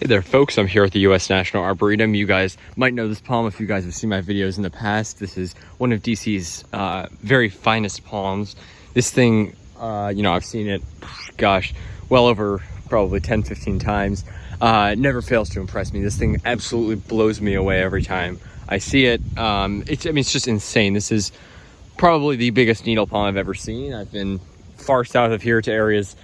Hey there folks, I'm here at the U.S. National Arboretum. You guys might know this palm if you guys have seen my videos in the past. This is one of DC's very finest palms. This thing, I've seen it, gosh, well over probably 10, 15 times. Never fails to impress me. This thing absolutely blows me away every time I see it. It's just insane. This is probably the biggest needle palm I've ever seen. I've been far south of here to areas.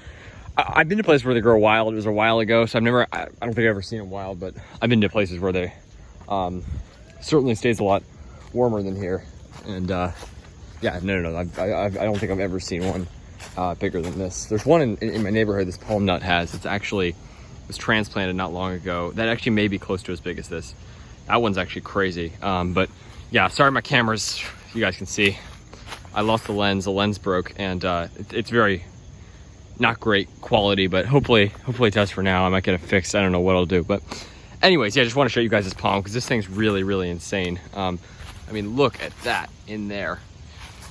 I've been to places where they grow wild. It was a while ago, so I don't think I've ever seen them wild, but I've been to places where they certainly stays a lot warmer than here. And I don't think I've ever seen one bigger than this. There's one in my neighborhood this palm nut has. Was transplanted not long ago. That actually may be close to as big as this. That one's actually crazy. But yeah, sorry my camera's, you guys can see, I lost the lens broke, and it's very not great quality, but hopefully it does for now. I might get it fixed. I don't know what I'll do, but anyways, yeah, I just want to show you guys this palm because this thing's really, really insane. Look at that in there.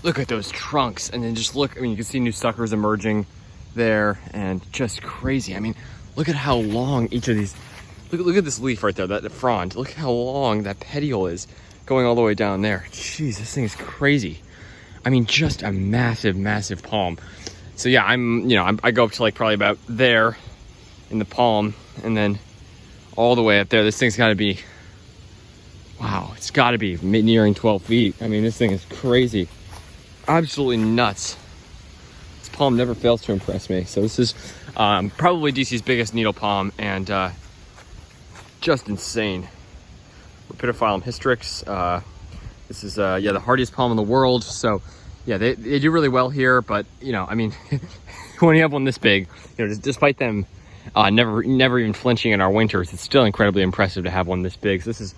Look at those trunks, and then just look. You can see new suckers emerging there, and just crazy. Look at how long each of these. Look at this leaf right there, that frond. Look how long that petiole is, going all the way down there. Jeez, this thing is crazy. Just a massive, massive palm. So yeah, I go up to like probably about there in the palm, and then all the way up there. This thing's got to be, wow, it's got to be nearing 12 feet. This thing is crazy, absolutely nuts. This palm never fails to impress me. So this is probably DC's biggest needle palm, and just insane. Rhapidophyllum hystrix. This is the hardiest palm in the world. So yeah, they do really well here, but when you have one this big, despite them never even flinching in our winters, it's still incredibly impressive to have one this big. So this is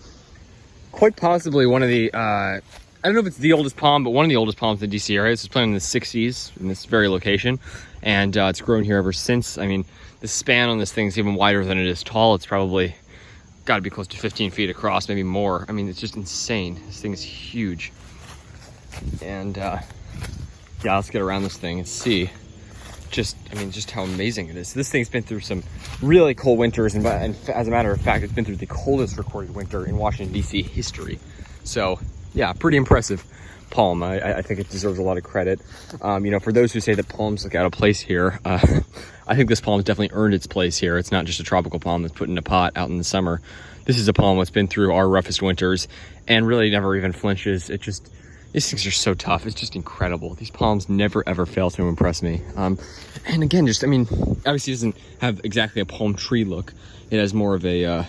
quite possibly one of the, I don't know if it's the oldest palm, but one of the oldest palms in the DC area. This was planted in the 60s in this very location, and it's grown here ever since. The span on this thing is even wider than it is tall. It's probably got to be close to 15 feet across, maybe more. It's just insane. This thing is huge. And yeah, let's get around this thing and see just how amazing it is. This thing's been through some really cold winters, and as a matter of fact, it's been through the coldest recorded winter in Washington DC history. So yeah, pretty impressive palm. I think it deserves a lot of credit. For those who say that palms look out of place here, I think this palm's definitely earned its place here. It's not just a tropical palm that's put in a pot out in the summer. This is a palm that's been through our roughest winters and really never even flinches. These things are so tough. It's just incredible. These palms never ever fail to impress me. And again, obviously it doesn't have exactly a palm tree look. It has more of that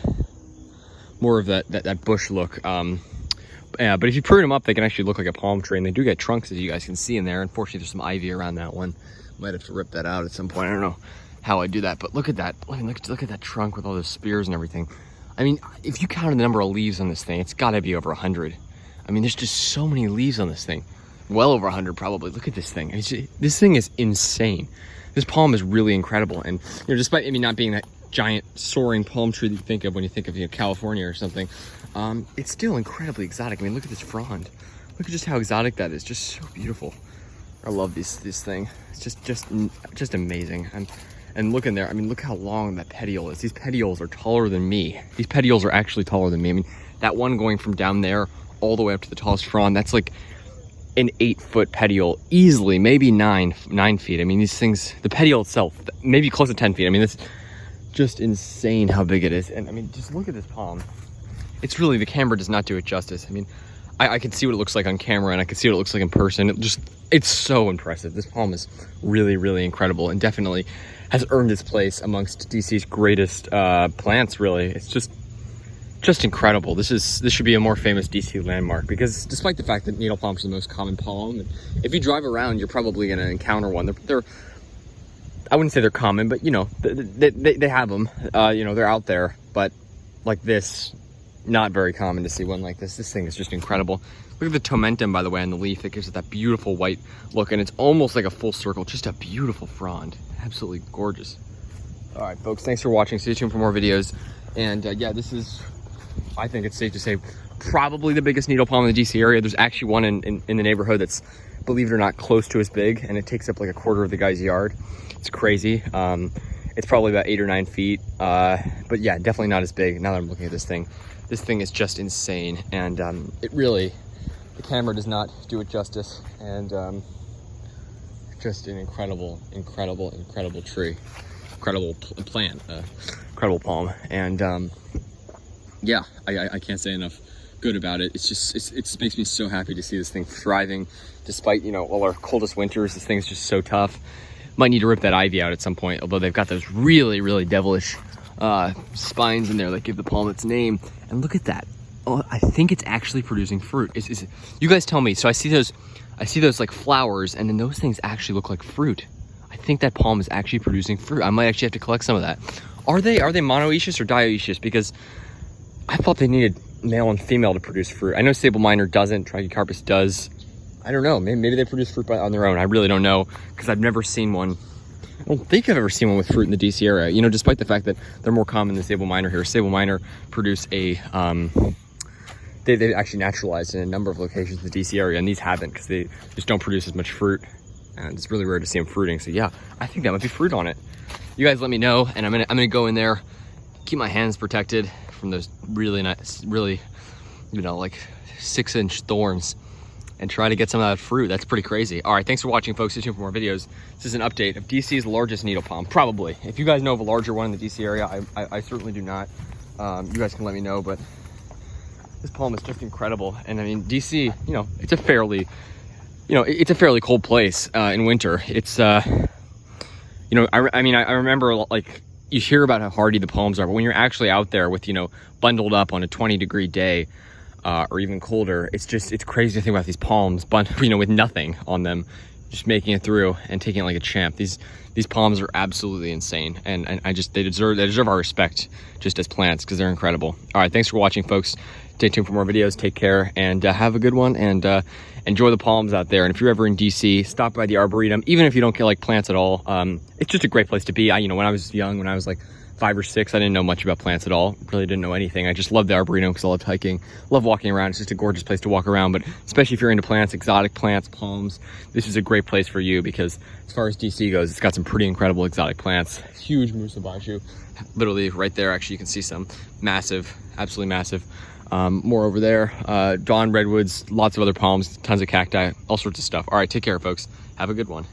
bush look. Yeah, but if you prune them up, they can actually look like a palm tree, and they do get trunks, as you guys can see in there. Unfortunately, there's some ivy around that one. Might have to rip that out at some point. I don't know how I do that, but look at that. Look at that trunk with all those spears and everything. If you counted the number of leaves on this thing, it's got to be over 100. There's just so many leaves on this thing. Well over 100 probably. Look at this thing. This thing is insane. This palm is really incredible. And despite not being that giant soaring palm tree that you think of when you think of California or something, it's still incredibly exotic. Look at this frond. Look at just how exotic that is. Just so beautiful. I love this thing. It's just amazing. And look in there. look how long that petiole is. These petioles are taller than me. These petioles are actually taller than me. That one going from down there all the way up to the tallest frond, that's like an 8-foot petiole easily, maybe 9 feet. These things, the petiole itself, maybe close to 10 feet. It's just insane how big it is. And just look at this palm. It's really, the camera does not do it justice. I can see what it looks like on camera, and I can see what it looks like in person. It's so impressive. This palm is really, really incredible, and definitely has earned its place amongst DC's greatest plants, really. It's just incredible. This should be a more famous DC landmark, because despite the fact that needle palms are the most common palm, if you drive around, you're probably going to encounter one. They're I wouldn't say they're common, but they have them. They're out there, but like this, not very common to see one like this. This thing is just incredible. Look at the tomentum, by the way, on the leaf. It gives it that beautiful white look, and it's almost like a full circle. Just a beautiful frond. Absolutely gorgeous. All right, folks, thanks for watching. Stay tuned for more videos. And yeah, this is, I think it's safe to say, probably the biggest needle palm in the DC area. There's actually one in the neighborhood that's, believe it or not, close to as big, and it takes up like a quarter of the guy's yard. It's crazy. It's probably about 8 or 9 feet. But yeah, definitely not as big. Now that I'm looking at this thing is just insane. And it really, the camera does not do it justice. And just an incredible tree, incredible plant, incredible palm. And yeah, I can't say enough good about it. It just makes me so happy to see this thing thriving despite, you know, all our coldest winters. This thing's just so tough. Might need to rip that ivy out at some point, although they've got those really devilish spines in there that give the palm its name. And look at that. Oh, I think it's actually producing fruit. You guys tell me. So I see those like flowers, and then those things actually look like fruit. I think that palm is actually producing fruit. I might actually have to collect some of that. Are they monoecious or dioecious? Because I thought they needed male and female to produce fruit. I know sable minor doesn't, Trachycarpus does. I don't know, maybe they produce fruit on their own. I really don't know, because I've never seen one. I don't think I've ever seen one with fruit in the DC area, you know, despite the fact that they're more common than sable minor here. Sable minor produce a, they actually naturalized in a number of locations in the DC area, and these haven't, because they just don't produce as much fruit, and it's really rare to see them fruiting. So yeah, I think that might be fruit on it. You guys let me know, and I'm gonna go in there, keep my hands protected from those really nice, you know, like 6-inch thorns, and try to get some of that fruit. That's pretty crazy. All right, thanks for watching, folks. Stay tuned for more videos. This is an update of DC's largest needle palm, probably. If you guys know of a larger one in the DC area, I certainly do not. You guys can let me know, but this palm is just incredible. And I mean, DC, you know, it's a fairly cold place in winter. It's, you know, I mean, I remember, like, you hear about how hardy the palms are, but when you're actually out there with, you know, bundled up on a 20-degree day, or even colder, it's crazy to think about these palms, but you know, with nothing on them, just making it through and taking it like a champ. These palms are absolutely insane, and they deserve our respect just as plants, because they're incredible. All right, thanks for watching, folks. Stay tuned for more videos. Take care, and have a good one, and enjoy the palms out there. And if you're ever in DC, stop by the Arboretum. Even if you don't like plants at all, it's just a great place to be. You know, when I was young, when I was like 5 or 6, I didn't know much about plants at all. Really didn't know anything. I just loved the Arboretum because I loved hiking, love walking around. It's just a gorgeous place to walk around. But especially if you're into plants, exotic plants, palms, this is a great place for you, because as far as DC goes, it's got some pretty incredible exotic plants. Huge musabashu, literally right there. Actually, you can see some massive, absolutely massive. More over there, dawn redwoods, lots of other palms, tons of cacti, all sorts of stuff. All right, take care, folks. Have a good one.